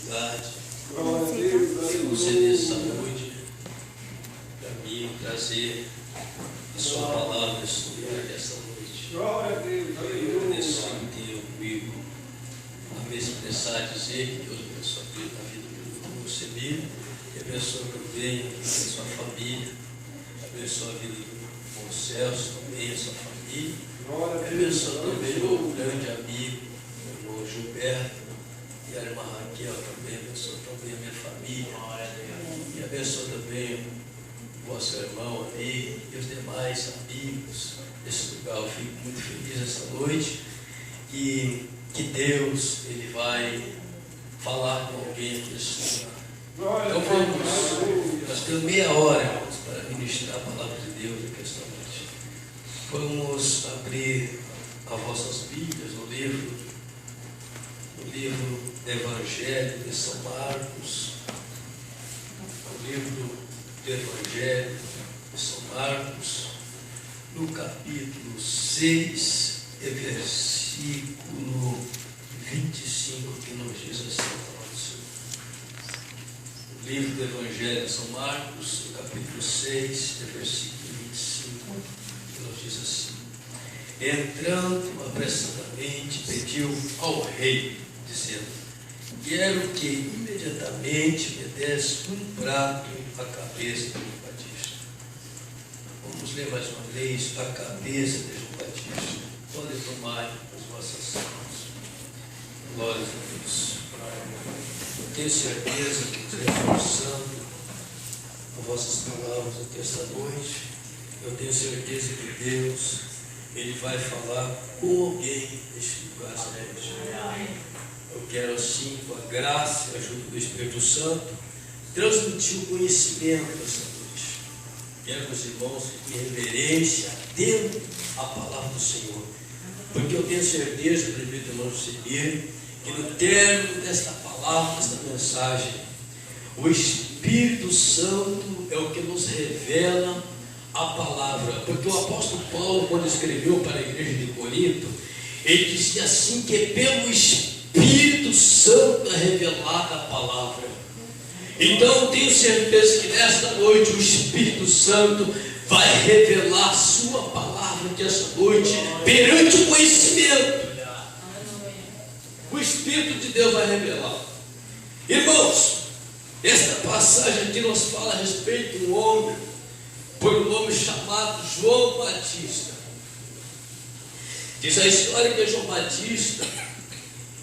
oportunidade de você nessa noite para mim trazer a sua palavra estudar essa noite. Eu decidi comigo a me expressar, dizer que Deus abençoe a vida do Mosemir, que abençoe também a vida da sua família, abençoe a vida do bom Celso também, a sua família, abençoe também o grande amigo, o irmão Gilberto, e a irmã Raquel também, abençoe também a minha família, e abençoe também o vosso irmão ali e os demais amigos desse lugar. Eu fico muito feliz essa noite que Deus ele vai falar com alguém aqui nesse lugar. Então vamos, nós temos meia hora, irmãos, para ministrar a palavra de Deus aqui esta noite. Vamos abrir as vossas Bíblias no livro do Evangelho de São Marcos, o livro do Evangelho de São Marcos, no capítulo 6, versículo 25, que nos diz assim a palavra do Senhor. O livro do Evangelho de São Marcos, no capítulo 6, versículo 25, que nos diz assim: entrando apressadamente, pediu ao rei, dizendo: quero que imediatamente me desse um prato à cabeça de João Batista. Vamos ler mais uma vez: a cabeça de João Batista. Podem tomar as vossas mãos. Glória a Deus. Eu tenho certeza que, reforçando as vossas palavras aqui esta noite, eu tenho certeza que Deus ele vai falar com alguém neste lugar esta noite. Eu quero assim, com a graça e a ajuda do Espírito Santo, transmitir o conhecimento esta noite. Quero que os irmãos fiquem em reverência, atento à palavra do Senhor. Porque eu tenho certeza, prefeito irmão Mosemir, que no término desta palavra, desta mensagem, o Espírito Santo é o que nos revela a palavra. Porque o apóstolo Paulo, quando escreveu para a igreja de Corinto, ele dizia assim, que pelo Espírito Santo é revelada a palavra. Então eu tenho certeza que nesta noite o Espírito Santo vai revelar a sua palavra aqui esta noite, perante o conhecimento. O Espírito de Deus vai revelar. Irmãos, esta passagem aqui nos fala a respeito de um homem, por um nome chamado João Batista. Diz a história que João Batista,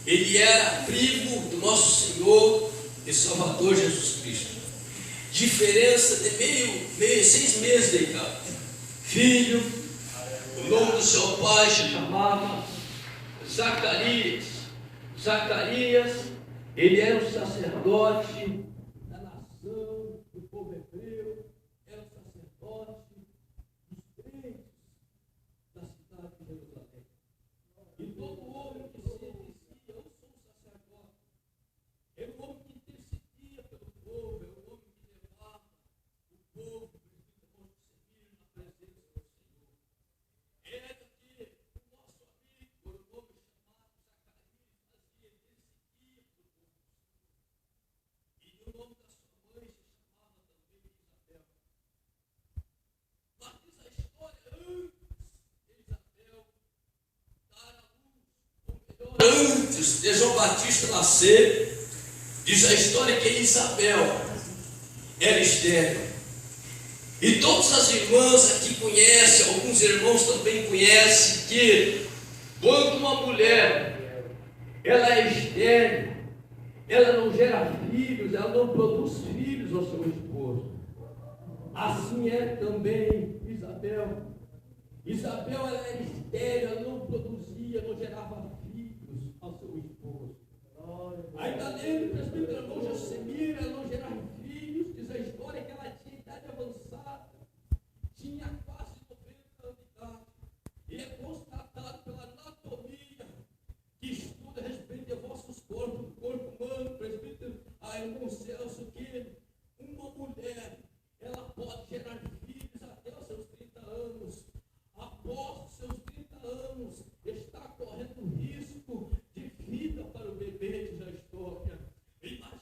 ele era primo do nosso Senhor e Salvador Jesus Cristo. Diferença de meio 6 meses de idade. Filho, o nome do seu pai se chamava Zacarias. Zacarias, ele era um sacerdote da nação, do povo hebreu, era um sacerdote dos crentes da cidade de Jerusalém. E todo homem que se dizia, eu sou um sacerdote, era um homem que intercedia pelo povo, era um homem que levava o povo para na presença do Senhor. Era que o nosso amigo, por um nome chamado Zacarias, fazia intercedia pelo povo. E o nome da sua mãe se chamava também Isabel. Mas diz a história, antes de Isabel dar a luz, ou melhor, antes de João Batista nascer, diz a história que Isabel era estéril. E todas as irmãs aqui conhecem, alguns irmãos também conhecem, que quando uma mulher ela é estéril, ela não gera filhos, ela não produz filhos ao seu esposo. Assim é também Isabel. Isabel ela era estéril, ela não produzia, não gerava filhos ao seu esposo. Ainda lembro, presbítero irmão Josemir, ela não gerava filhos. Diz a história que ela tinha idade avançada, tinha quase 90 anos de idade, e é constatado pela anatomia que estuda a respeito de vossos corpos, do corpo humano, presbítero irmão Celso, que uma mulher ela pode gerar filhos até os seus 30 anos. Após os seus 30 anos, está correndo risco de vida para o bebê, diz a história. Imagina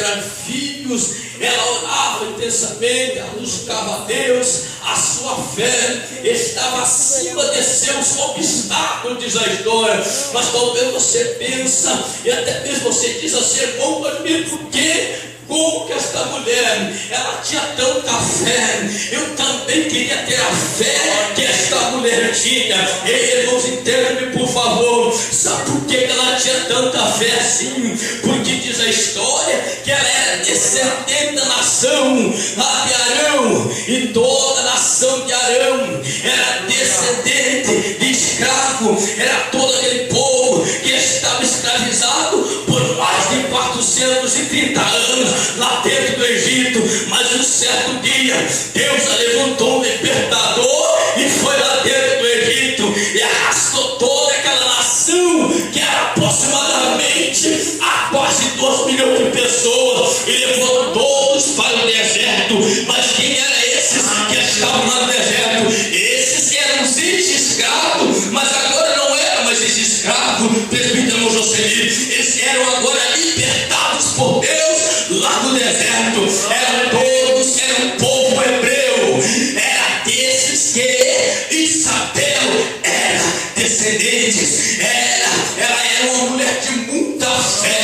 gerar filhos, ela orava intensamente, ela buscava a Deus, a sua fé estava acima de seus obstáculos, diz a história. Mas talvez você pensa, e até mesmo você diz assim, bom, mas por quê? Como que esta mulher, ela tinha tanta fé? Eu também queria ter a fé que esta mulher tinha. Ei, irmãos, entenda-me por favor. Sabe por que ela tinha tanta fé assim? Porque diz a história que ela era descendente da nação de Arão, e toda a nação de Arão era descendente de escravo. Era todo aquele povo que estava escravizado por mais de 430 anos lá dentro do Egito. Mas um certo dia Deus levantou um libertador e foi lá dentro do Egito e arrastou toda aquela nação, que era aproximadamente a quase 2 milhões de pessoas, e levou todos para o deserto. Mas quem eram esses que estavam lá no deserto? Esses eram os escravos, mas agora não eram mais escravos, presbítero Joseli. Eles eram agora libertados por Deus lá do deserto. Eram todos, era um povo hebreu. Era desses que Isabel era descendentes. Ela era uma mulher de muita fé.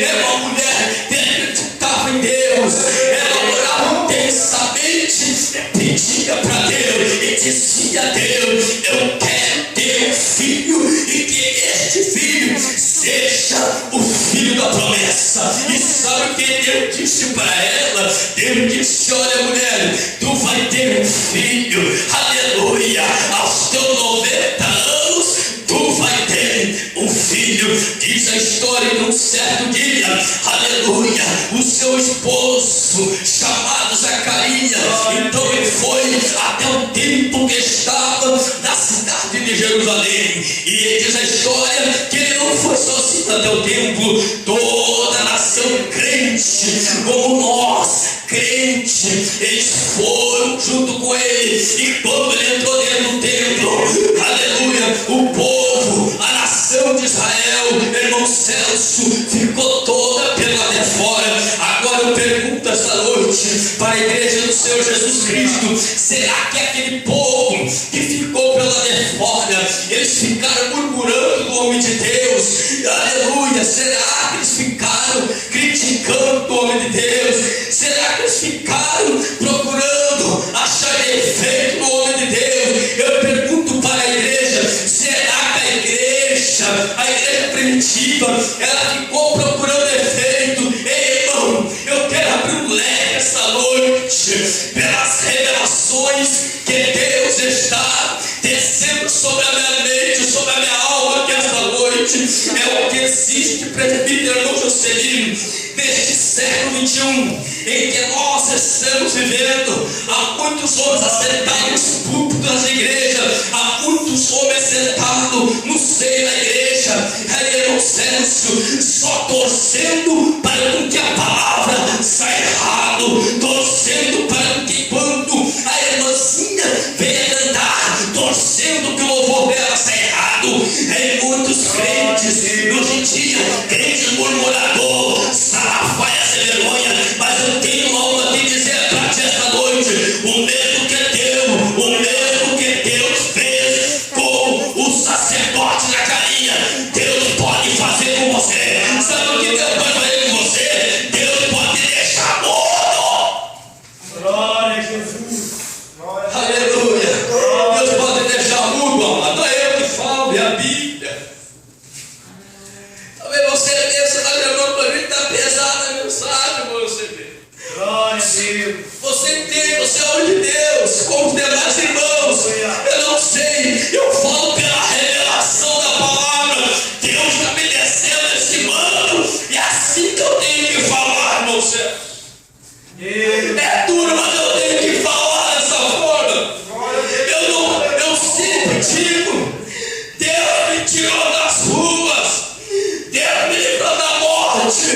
Era uma mulher que acreditava em Deus. Ela orava intensamente, pedia para Deus e dizia a Deus: eu quero ter um filho, e que este filho seja o filho da promessa. E sabe o que Deus disse para ela? Deus disse: olha, mulher, tu vai ter um filho, aleluia, aos teus 90 anos tu vai ter um filho. Diz a história que um certo dia, aleluia, o seu esposo, chamado Zacarias, então ele foi até o templo que estava na cidade de Jerusalém. E diz a história que ele não foi sozinho até o templo. Toda a nação crente, como nós, crente, eles foram junto com ele. E quando ele entrou dentro do templo, aleluia, o povo, a nação de Israel, irmão Celso, ficou toda pela de fora. Agora eu pergunto esta noite para a igreja do Senhor Jesus Cristo: será que aquele povo que ficou pela de fora, eles ficaram murmurando do homem de Deus? Aleluia! Será que eles ficaram criticando o homem de Deus? Será que eles ficaram procurando achar defeito no homem de Deus? Eu pergunto para a igreja: será que a igreja primitiva, ela ficou procurando defeito? Ei, irmão, eu quero abrir um leque esta noite pelas revelações que Deus está descendo sobre a minha mente, sobre a minha alma, que esta noite é o que existe, presbítero irmão Jocelino, neste século XXI, em que nós estamos vivendo. Há muitos homens assentados nos púlpitos das igrejas, há muitos homens sentados no seio da igreja, irmão Celso, só torcendo para que a palavra saia errado, torcendo para que quando a irmãzinha venha cantar, torcendo que o louvor dela saia errado. Em muitos crentes hoje em dia, crente murmurador, salafaia sem vergonha. Mas eu tenho algo a te dizer para ti esta noite: o mesmo que Deus fez com o sacerdote Zacarias, Deus pode fazer com você. Sabe o que Deus pode fazer com você? Deus pode deixar mudo. Glória a Jesus. Aleluia. Deus pode deixar mudo, amado. Não é eu que falo, é a Bíblia. Talvez você pensa, mas irmão, para mim está pesada a mensagem, para você ver. Glória a Deus. Você entende, você é homem de Deus, como os demais irmãos. Eu não sei, eu falo pela revelação da palavra. Deus está me descendo esse manto, e é assim que eu tenho que falar, irmão Celso. É duro, mas eu tenho que falar dessa forma. Eu sempre digo: Deus me tirou das ruas, Deus me livrou da morte,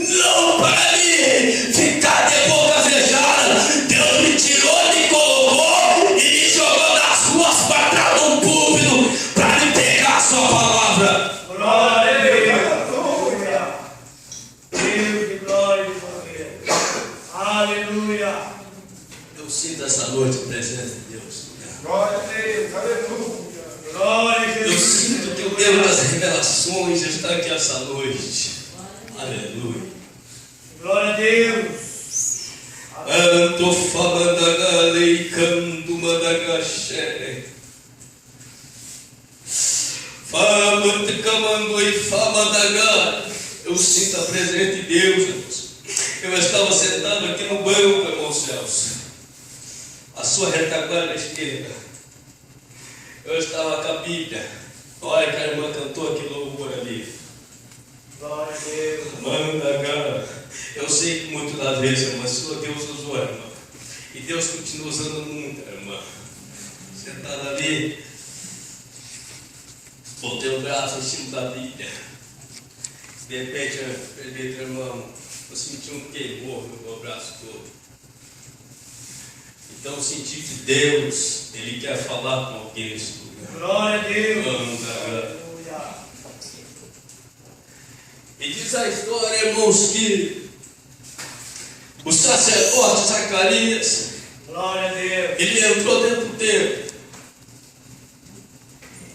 não para mim ficar de boca fechada. Deus me tirou, me colocou e me jogou das ruas para trás de um púlpito, para me pegar a sua palavra. Glória a Deus. Deus de glória. Aleluia. Eu sinto essa noite a presença de Deus. Glória a Deus. Aleluia. Glória a Eu Jesus. sinto que o Deus das revelações está aqui essa noite. Aleluia. Glória a Deus. Anto famadagalei canto madagaxé. Famante camandoi famadagal. Eu sinto a presença de Deus, irmãos. Eu estava sentado aqui no banco, irmãos Celso. A sua retaguarda esquerda. Eu estava com a Bíblia. Olha que a irmã cantou aquele louvor ali. Glória a Deus. Manda, eu sei que muitas das vezes, irmã, Deus usou, irmã. E Deus continua usando muito, irmã. Sentada ali, botei o braço em cima da Bíblia. De repente, irmão, eu senti um queimor no meu braço todo. Então eu senti que Deus, Ele quer falar com alguém nesse lugar. Glória a Deus. Aleluia. E diz a história, irmãos, que o sacerdote Zacarias, Glória a Deus. ele entrou dentro do templo.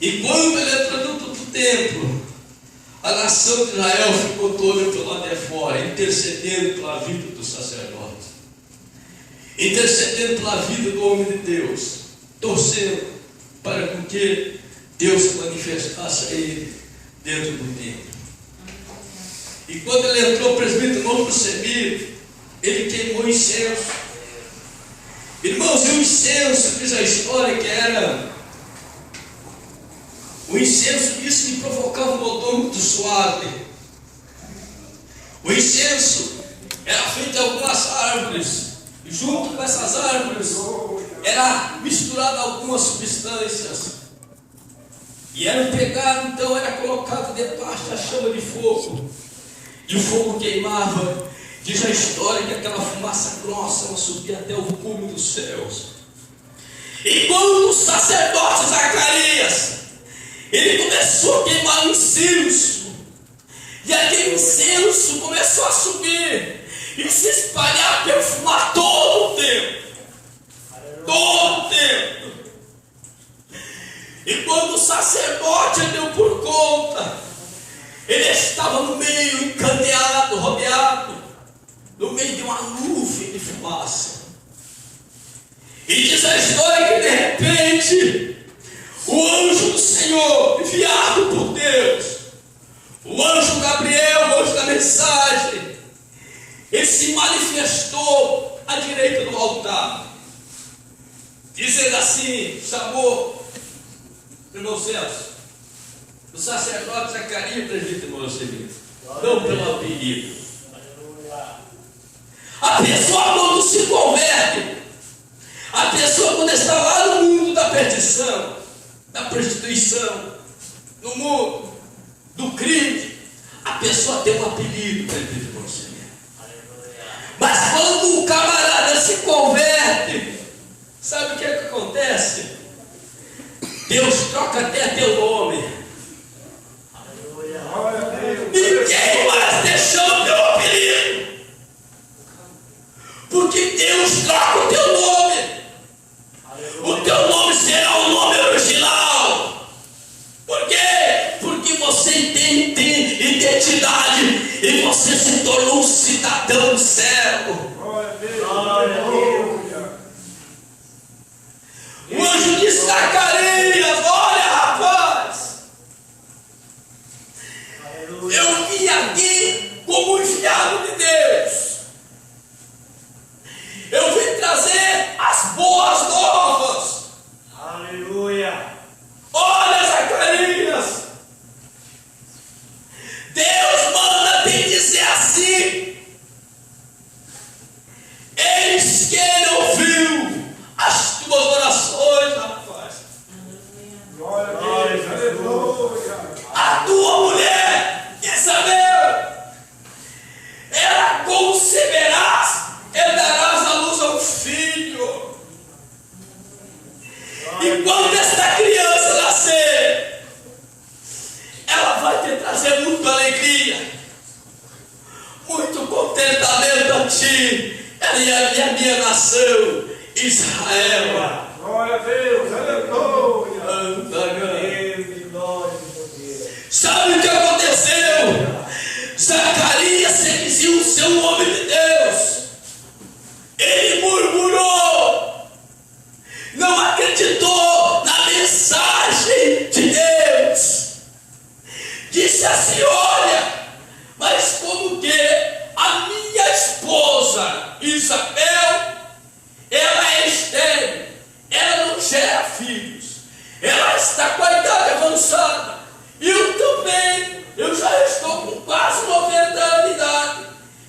E quando ele entrou dentro do templo, a nação de Israel ficou toda pelo lado de fora, intercedendo pela vida do sacerdote, intercedendo pela vida do homem de Deus, torcendo para que Deus se manifestasse a ele dentro do templo. E quando ele entrou, o presbítero não percebeu, ele queimou incenso. Irmãos, e o incenso, diz a história que era, o incenso disse que provocava um odor muito suave. O incenso era feito de algumas árvores, e junto com essas árvores era misturado algumas substâncias. E era pegado, então era colocado debaixo da chama de fogo. E o fogo queimava. Diz a história que aquela fumaça grossa ela subia até o cume dos céus. E quando o sacerdote Zacarias, ele começou a queimar o incenso, e aquele incenso começou a subir e se espalhar, perfumar todo o templo. Todo o templo. E quando o sacerdote deu por conta, ele estava no meio, encandeado, rodeado, no meio de uma nuvem de fumaça. E diz a história que de repente, o anjo do Senhor, enviado por Deus, o anjo Gabriel, o anjo da mensagem, ele se manifestou à direita do altar, dizendo assim, chamou, irmão Celso, o sacerdote Zacarias, presbítero Moacir, não pelo apelido. A pessoa quando se converte, a pessoa quando está lá no mundo da perdição, da prostituição, no mundo do crime, a pessoa tem um apelido, presbítero Moacir. Mas quando o camarada se converte, sabe o que é que acontece? Deus troca até teu nome. Ninguém mais deixou o teu apelido, porque Deus troca o teu nome. O teu nome será o nome original. Por quê? Porque você tem identidade e você se tornou um cidadão do céu. Glória a Deus. O anjo de Zacarias, olha, rapaz, eu vim aqui como enviado de Deus. Eu vim trazer as boas novas. Aleluia. Olha, Zacarias, Deus manda te dizer assim: eis que e a minha nação, Israel. Glória a Deus, aleluia. Sabe o que aconteceu? Zacarias seduziu o seu homem de Deus. Ele murmurou, não acreditou na mensagem de Deus. Disse assim: olha, mas como que a minha esposa Isabel, ela é estéril, ela não gera filhos, ela está com a idade avançada, eu também, eu já estou com quase 90 anos de idade,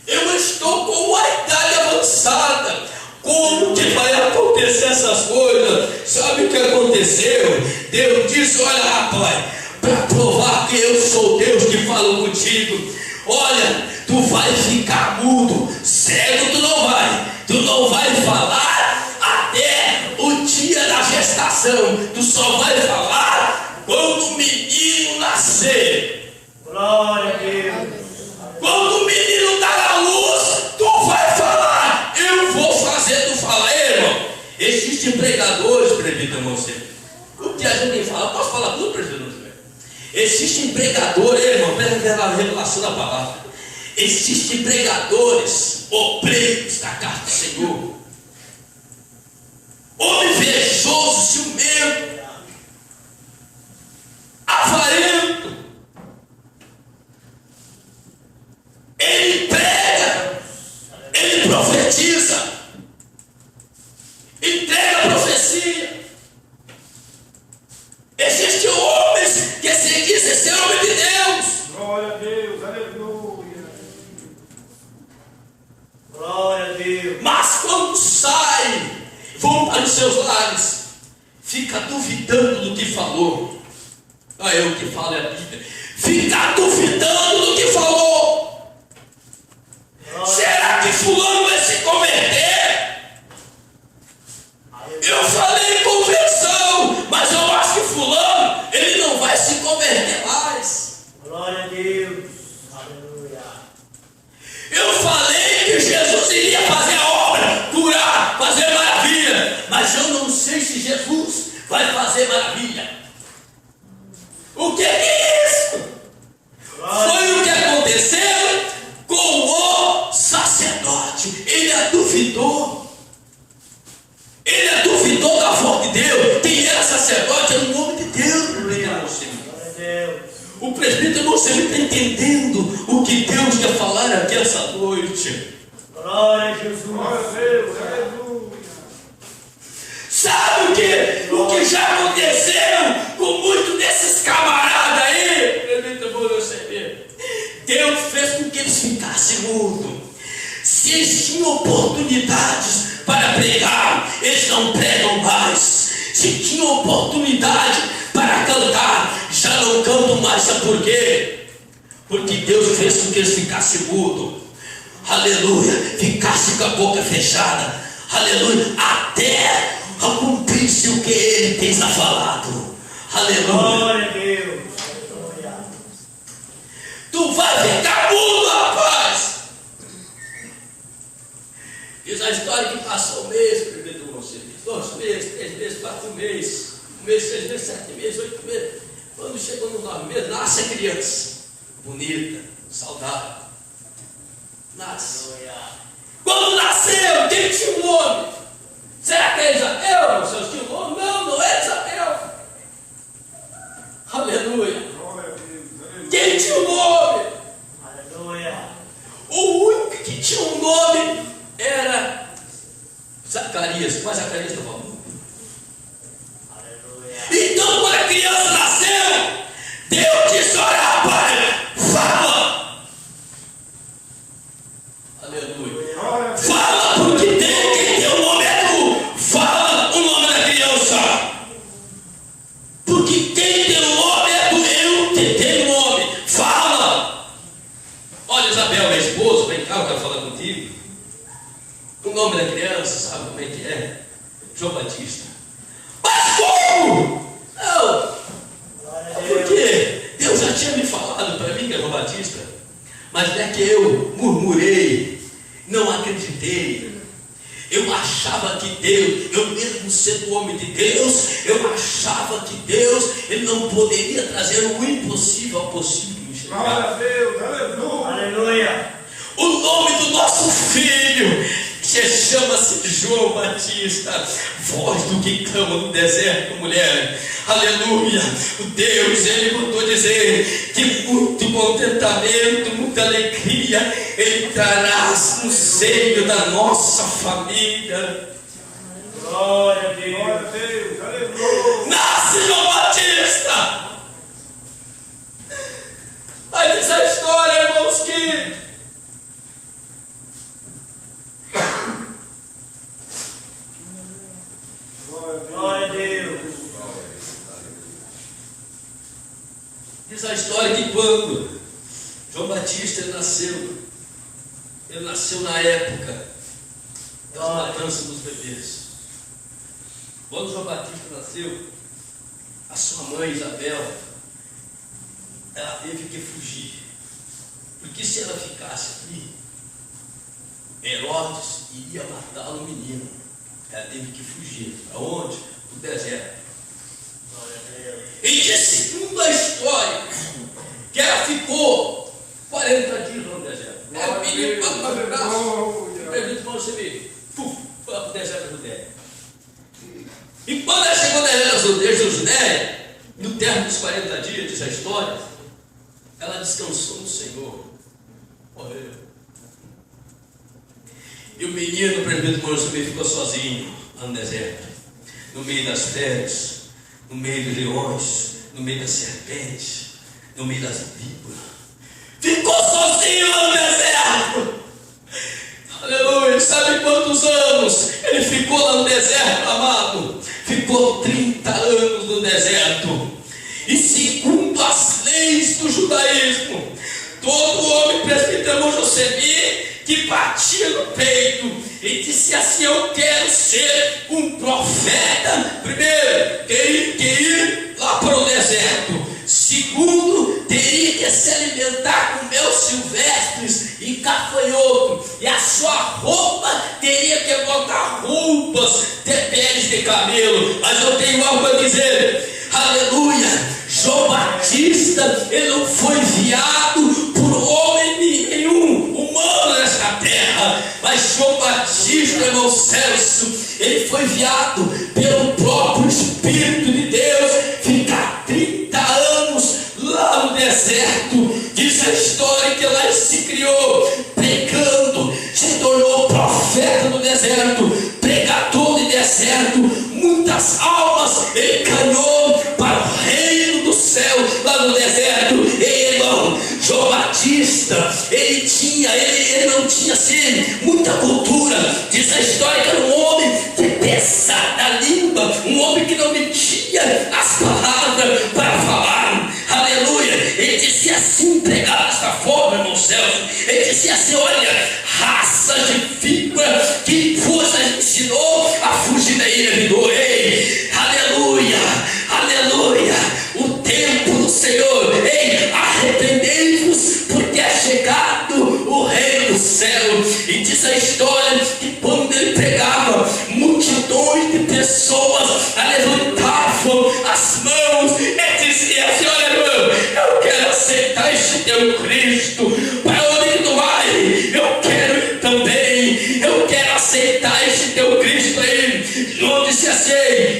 eu estou com a idade avançada. Como que vai acontecer essas coisas? Sabe o que aconteceu? Deus disse: olha, rapaz, para provar que eu sou Deus que falo contigo, olha, tu vai ficar mudo, cego tu não vai falar até o dia da gestação, tu só vai falar quando o menino nascer. Glória a Deus. Quando o menino dar a luz, tu vai falar, eu vou fazer tu falar. Irmão, existem pregadores, presbítero Monsenhor, o que a gente fala, posso falar tudo, presbítero Monsenhor? Existem pregadores, irmão, pela revelação da palavra, existem pregadores, obreiros da carta do Senhor, homem invejoso, ciumento, avarento. Ele prega, ele profetiza, entrega a profecia. Existem homens que se dizem ser homem de Deus. Glória a Deus, aleluia. Glória a Deus. Mas quando sai, vão para os seus lares, fica duvidando do que falou. Não é eu que falo, é a Bíblia. Fica duvidando do que falou. Será que fulano vai se converter? Eu falei conversão, mas eu acho que fulano, ele não vai se converter mais. Glória a Deus, aleluia. Eu falei que Jesus iria fazer a obra, curar, fazer maravilha, mas eu não sei se Jesus vai fazer maravilha. O que é isso? Foi o que aconteceu com o sacerdote. Ele duvidou da voz de Deus. Quem era sacerdote era o nome de Deus. O presbítero não está entendendo o que Deus quer falar aqui essa noite. Glória a Jesus. Glória a Deus, aleluia. Sabe o que já aconteceu com muitos desses camaradas aí? Deus fez com que eles ficassem mudos. Se eles tinham oportunidades para pregar, eles não pregam mais. Se tinham oportunidade para cantar, já não cantam mais. Sabe por quê? Porque Deus fez com que eles ficassem mudos. Aleluia. Ficassem com a boca fechada. Aleluia. Até cumprir-se o que Ele tem falado. Aleluia. Glória a Deus. Tu vai ficar mudo, rapaz. Diz a história que passou um mês, primeiro você, 2 meses, 3 meses, 4 meses, 1 mês, 6 meses, 7 meses, 8 meses. Quando chegou nos 9 meses, nasce a criança, bonita, saudável. Nasce. Quando nasceu, quem tinha um nome? Será que é Isabel? Seus tinham um nome? Não, não é Isabel. Aleluia. Quem tinha um nome? Aleluia. O único que tinha um nome era Zacarias, mas Zacarias estava mudo. Então, quando a criança nasceu, Deus disse: olha, rapaz, fala. Aleluia. Fala, porque quem tem o nome é tu. Fala o nome da criança. Porque quem tem o nome é tu. Eu que tenho o nome. Fala. Olha, Isabel, minha esposa, vem cá, eu quero falar contigo. O nome da criança, sabe como é que é? João Batista. Mas como? Não. Porque Deus já tinha me falado para mim que é João Batista. Mas não é que eu murmurei, não acreditei. achava que Deus, eu mesmo sendo homem de Deus, eu achava que Deus, Ele não poderia trazer o impossível ao possível. Glória a Deus, aleluia. Aleluia. O nome do nosso filho, que chama-se João Batista, voz do que clama no deserto, mulher. Aleluia. O Deus, Ele mandou dizer que muito contentamento, muita alegria Ele trarás no seio da nossa família. Glória a Deus. Glória a Deus, aleluia. Nasce João Batista. Aí diz a história, irmãos, que Glória a Deus. diz a história que quando João Batista ele nasceu na época das matanças dos bebês. Quando João Batista nasceu, a sua mãe Isabel, ela teve que fugir, porque se ela ficasse aqui, Herodes iria matar o menino. Ela teve que fugir. Para onde? Para o deserto. Glória a Deus. E de segundo a história, que ela ficou 40 dias no deserto. É menino para o braço. Pergunta para você ver. Foi para o deserto da Judéia. E quando ela chegou no deserto da Judéia, no término dos 40 dias, diz a história, ela descansou no Senhor. Morreu. E o menino, prefeito Moro, também ficou sozinho lá no deserto, no meio das feras, no meio dos leões, no meio das serpentes, no meio das víboras. Ficou sozinho lá no deserto. Aleluia. Sabe quantos anos ele ficou lá no deserto, amado? Ficou 30 anos no deserto. E segundo as leis do judaísmo, todo homem presbítero Josebi que batia no peito e disse assim: eu quero ser um profeta. Primeiro, teria que ir lá para o deserto. Segundo, teria que se alimentar com meus silvestres e gafanhoto. E a sua roupa teria que botar roupas de peles de camelo. Mas eu tenho algo a dizer. Aleluia. João Batista, ele não foi enviado por homem nenhum humano nessa terra, mas João Batista, irmão Celso, ele foi enviado pelo próprio Espírito de Deus, ficar 30 anos lá no deserto. Diz a história que lá ele se criou pregando, se tornou profeta no deserto, pregador de deserto. Muitas almas ele ganhou para o reino do céu lá no deserto. E, irmão, João Batista, ele não tinha assim muita cultura. Diz a história que era um homem de pesada língua, um homem que não metia as palavras para falar. Aleluia. Ele dizia assim, pregava desta forma, irmão Celso. Ele dizia assim: olha, raças de víbora que vos ensinou a fugir da ira de Deus. Ei, aleluia, aleluia. O tempo do Senhor. Ei, arrependei-vos, porque é chegado o reino do céu. E diz a história que quando ele pregava, multidões de pessoas levantavam as mãos e diziam assim: olha, irmão, eu quero aceitar este teu Cristo. Para onde tu vai? Eu quero ir também. Eu quero aceitar este teu Cristo aí. João disse assim: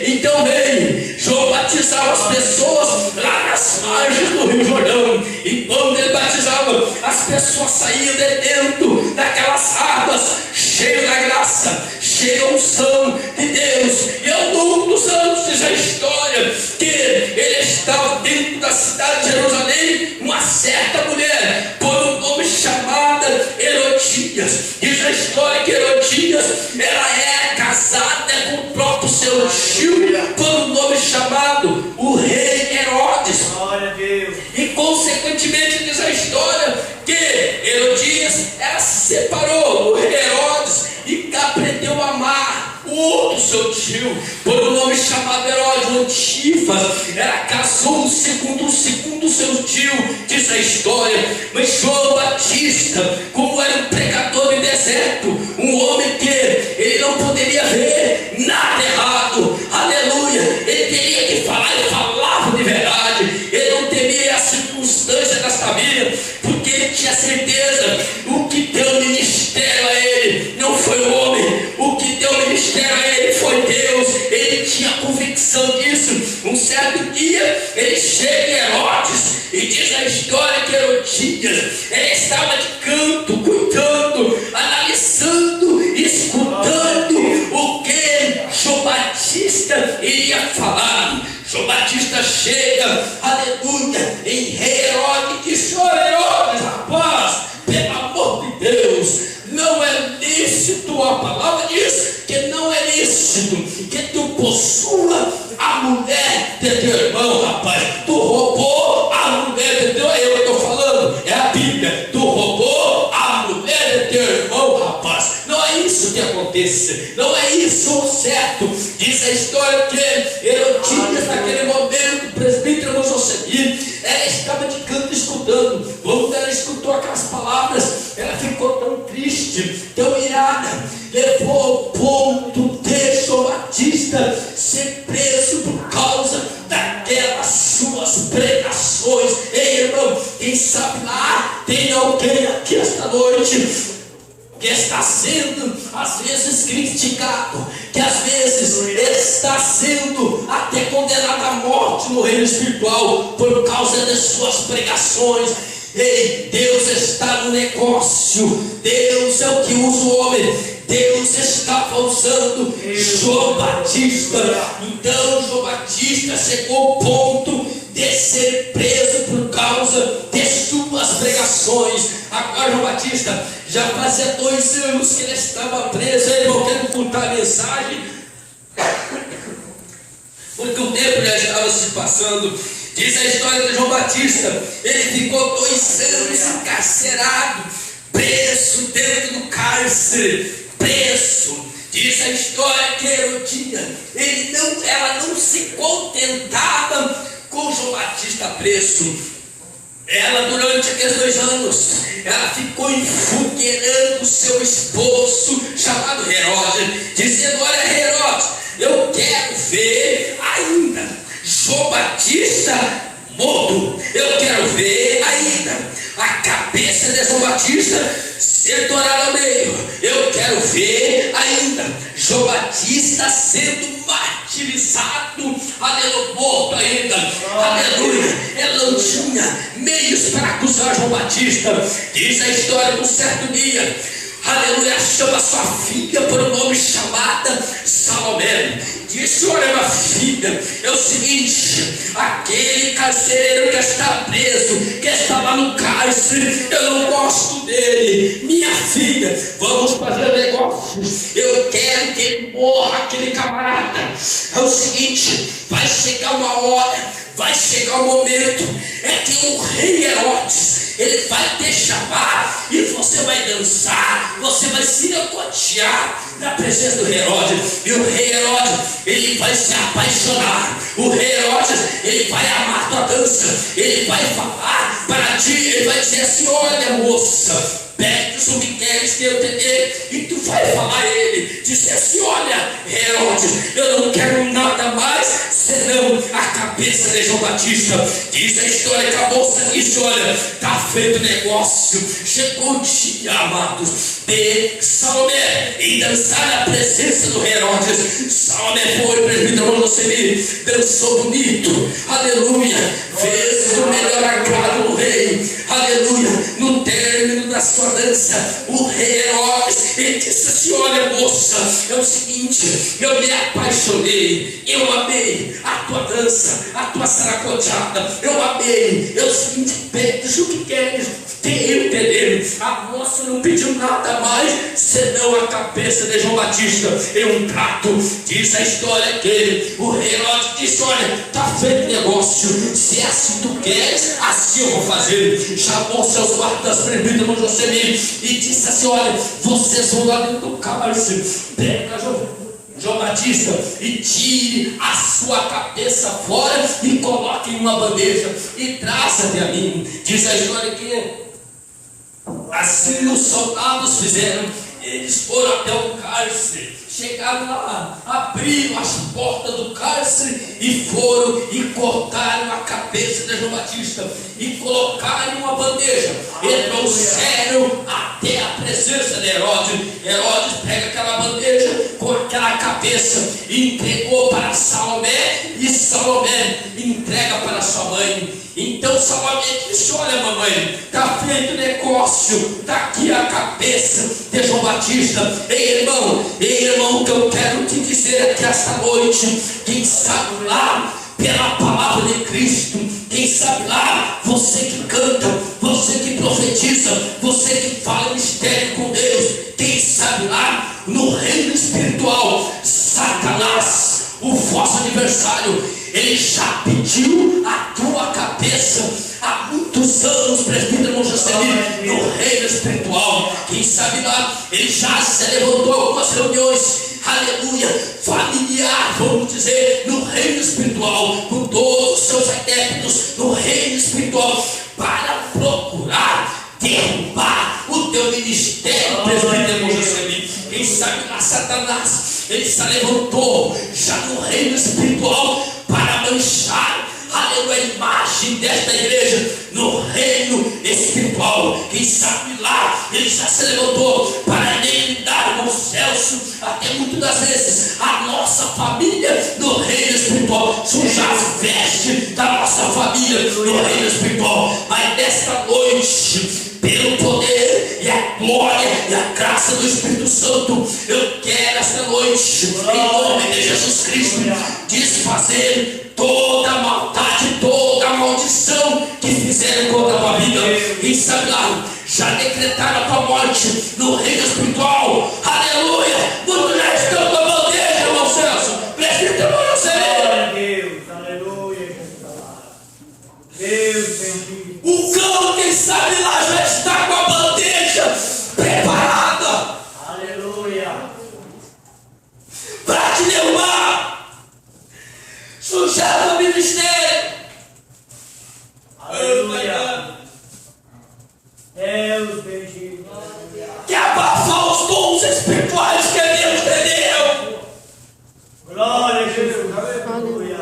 então vem. João batizava as pessoas lá nas margens do Rio Jordão. E quando ele batizava, as pessoas saíam de dentro daquelas águas, cheias da graça, cheias da unção de Deus. E ao longo dos anos, diz a história que ele estava dentro da cidade de Jerusalém, uma certa mulher, por um nome chamada Herodias. Diz a história que Herodias, ela é casada com o próprio seu tio, por um nome chamado o rei Herodes. Glória a Deus. E consequentemente diz a história que Herodias, ela se separou do rei Herodes e aprendeu a amar o outro seu tio, por um nome chamado Herodes Antipas. Ela casou segundo o seu tio, diz a história. Mas João Batista, como era um pregador de deserto, um homem que ele não poderia poderia ver nada errado, aleluia. Ele teria que falar, ele falava de verdade, ele não temia a circunstância desta vida, porque ele tinha certeza, o que deu ministério a ele não foi o homem, o que deu ministério a ele foi Deus. Ele tinha convicção disso. Um certo dia ele chega em Herodes e diz a história que Herodias, ele estava de canto, cuidando, analisando, escutando o que João Batista iria falar. João Batista chega, aleluia, em rei Herodes, e diz: "Ó Herodes, rapaz, pelo amor de Deus, não é lícito", a palavra diz que não é lícito que tu possua a mulher de teu irmão, rapaz. Tu roubou a mulher de teu irmão. Eu estou falando, é a Bíblia. Tu roubou a mulher de teu irmão, rapaz. Não é isso que acontece, não é isso o certo. Diz a história que Herodias, naquele momento, o presbítero Josemir, ela estava de canto escutando. Quando ela escutou aquelas palavras, ela ficou tão triste, tão irada, levou ao ponto de João Batista ser preso por causa daquelas suas pregações. Ei, irmão, quem sabe lá tem alguém aqui esta noite que está sendo às vezes criticado, que às vezes está sendo até condenado à morte no reino espiritual por causa das suas pregações. Ei, Deus está no negócio, Deus é o que usa o homem. Deus estava usando João Batista. Então João Batista chegou ao ponto de ser preso por causa de suas pregações. Agora João Batista já fazia 2 anos que ele estava preso. Eu quero contar a mensagem, porque o tempo já estava se passando. Diz a história de João Batista, ele ficou 2 anos encarcerado, preso dentro do cárcere, preso. Diz a história que Herodias, ela não se contentava com João Batista preso. Ela, durante aqueles 2 anos, ela ficou enfogueirando seu esposo chamado Herodes, dizendo: "Olha, Herodes, eu quero ver ainda João Batista morto, eu quero ver ainda a cabeça de João Batista ser dourada ao meio, eu quero ver ainda João Batista sendo martirizado, aleluia, morto ainda, aleluia." Ela não tinha meios para acusar João Batista. Diz a história de um certo dia, aleluia, chama sua filha por um nome chamada Salomé. Disse: "Olha, minha filha, é o seguinte, aquele carcereiro que está preso, que está lá no cárcere, eu não gosto dele. Minha filha, vamos fazer um negócio. Eu quero que ele morra, aquele camarada. É o seguinte, vai chegar uma hora, vai chegar um momento, é que o rei Herodes, ele vai te chamar e você vai dançar, você vai se negotiar na presença do Herodes. E o rei Herodes, ele vai se apaixonar. O rei Herodes, ele vai amar tua dança. Ele vai falar para ti, ele vai dizer assim: "Olha, moça, pedes o que queres que eu te dê", e tu vai falar a ele, dizer assim: "Olha, Herodes, eu não quero nada mais senão a cabeça de João Batista." Diz a história que a moça disse: "Olha, está feito negócio." Chegou o dia, amados, de Salomé e dançar na presença do Herodes. Salomé foi, presbítero Josemir, dançou bonito, aleluia, fez o melhor agrado do rei, aleluia. No término da sua dança, o rei Herodes, ele disse assim: "Olha, moça, é o seguinte, eu me apaixonei, eu amei a tua dança, a tua saracoteada, eu amei. É o seguinte, pedes o que queres, entender." A moça não pediu nada mais senão a cabeça de João Batista em um prato. Diz a história que o rei Herodes disse: "Olha, está feito negócio, se é assim tu queres, assim eu vou fazer." Chamou seus guardas, presbítero Josemir, e disse assim: "Olha, vocês vão lá dentro do cárcere, pega João Batista e tire a sua cabeça fora e coloque em uma bandeja e traz até a mim." Diz a história que assim os soldados fizeram. Eles foram até o cárcere, chegaram lá, abriram as portas do cárcere e foram e cortaram a cabeça de João Batista e colocaram em uma bandeja e trouxeram até a presença de Herodes. Herodes pega aquela bandeja com aquela cabeça e entregou para Salomé, e Salomé entrega para sua mãe. Então Salomé disse: olha, mamãe, está feito o negócio, está aqui a cabeça de João Batista. Ei, irmão, o que eu quero te dizer aqui esta noite, quem sabe lá, pela palavra de Cristo, quem sabe lá, você que canta, você que profetiza, você que fala mistério com Deus, quem sabe lá, no reino espiritual, Satanás, o vosso adversário, ele já pediu a tua cabeça há muitos anos, presbítero Monjacemi, no reino espiritual. Quem sabe lá, ele já se levantou algumas reuniões, aleluia, familiar, vamos dizer, no reino espiritual, com todos os seus adeptos no reino espiritual, para procurar derrubar o teu ministério, presbítero Monjacemi. Quem sabe lá, Satanás, ele se levantou já no reino espiritual para manchar, aleluia, a imagem desta igreja no reino espiritual. Quem sabe lá, ele já se levantou para dar ao Celso, até muitas das vezes, a nossa família no reino espiritual, sujar as vestes da nossa família no reino espiritual. Mas nesta noite, pelo poder e a glória e a graça do Espírito Santo, eu quero esta noite, em nome de Jesus Cristo, desfazer toda a maldade, toda a maldição que fizeram contra a tua vida. Quem sabe lá, já decretaram a tua morte no reino espiritual, aleluia. Muitos já estão na bandeja, irmão Celso, presbítero Monjacemi. Deus, aleluia. Deus bendito. O cão, quem sabe lá, já está com a bandeja preparada, Aleluia. para te derrubar, sujar o ministério. Aleluia. Deus bendito. Que abafar os dons espirituais que Deus te deu. Glória a Jesus. Aleluia.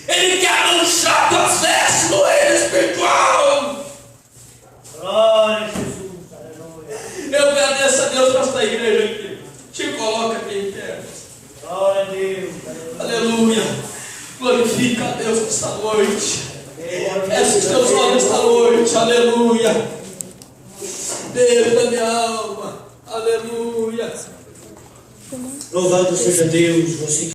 Ele quer manchar tuas vestes no reino espiritual. Glória a Jesus. Aleluia. Eu agradeço a Deus por esta igreja aqui. Te coloca aqui em pé. Glória a Deus. Aleluia. Glorifica a Deus nesta noite. Feche os teus olhos esta noite. Aleluia. Deus da minha alma. Aleluia. Louvado seja Deus. Você